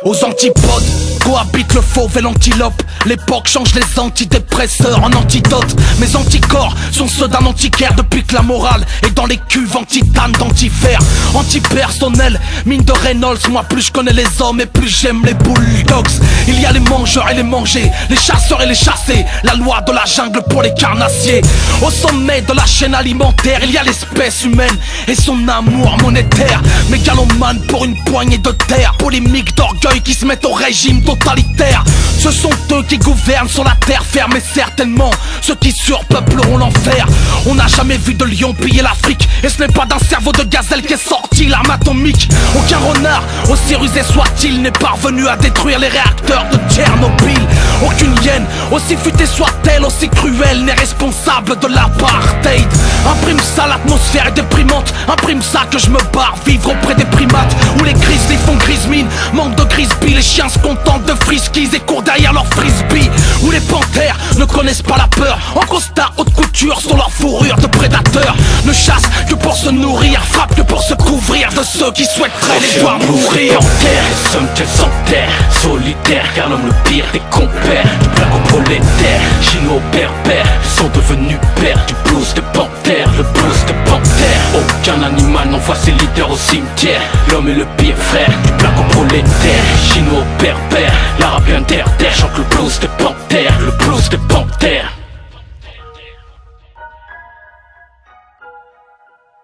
Aux antipodes cohabite le fauve et l'antilope. L'époque change les antidépresseurs en antidotes. Mes anticorps sont ceux d'un antiquaire depuis que la morale est dans les cuves en titane d'antifère. Antipersonnel, mine de Reynolds. Moi plus je connais les hommes et plus j'aime les bulldogs. Il y a les mangeurs et les mangés, les chasseurs et les chassés. La loi de la jungle pour les carnassiers. Au sommet de la chaîne alimentaire, il y a l'espèce humaine et son amour monétaire. Mégalomane pour une poignée de terre. Polémique d'orgueil qui se mettent au régime totalitaire. Ce sont eux qui gouvernent sur la terre ferme. Et certainement ceux qui surpeupleront l'enfer. On n'a jamais vu de lion piller l'Afrique. Et ce n'est pas d'un cerveau de gazelle qu'est sorti l'arme atomique. Aucun renard, aussi rusé soit-il, n'est parvenu à détruire les réacteurs de Tchernobyl. Aucune hyène, aussi futée soit-elle, aussi cruelle, n'est responsable de l'apartheid. Imprime ça, l'atmosphère est déprimante. Imprime ça que je me barre vivre auprès des primates. Où les grizzlies font grise mine, manque de grisby. Les chiens se contentent de friskies et courent derrière leur frisbee. Où les panthères ne connaissent pas la peur. En costard haute couture sur leur fourrure de prédateurs. Ne chassent que pour se nourrir, frappent que pour se couvrir de ceux qui souhaiteraient les voir mourir. Panthères, les sommes qu'elles s'enterrent, solitaires, car l'homme le pire des compères. Du black au prolétaire, chino-berbère, sont devenus pères du blues de panthère, le blues de panthère. Aucun animal n'envoie ses leaders au cimetière. L'homme est le pire frère, du black au prolétaire, chino-berbère, l'arabien terre-terre, chante le blues de panthère, le blues de panthère.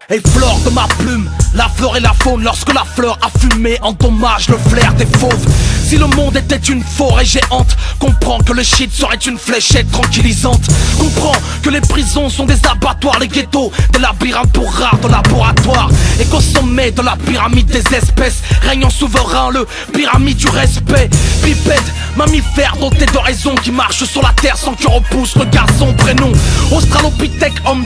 Et flore de ma plume, la flore et la faune. Lorsque la fleur a fumé endommage le flair des fauves. Si le monde était une forêt géante, comprends que le shit serait une fléchette tranquillisante. Comprends que les prisons sont des abattoirs, les ghettos des labyrinthes pour rares de laboratoire. Et qu'au sommet de la pyramide des espèces règne en souverain le pyramide du respect. Bipède, mammifère doté de raison, qui marche sur la terre sans que repousse, regarde son prénom. Australopithèque, homme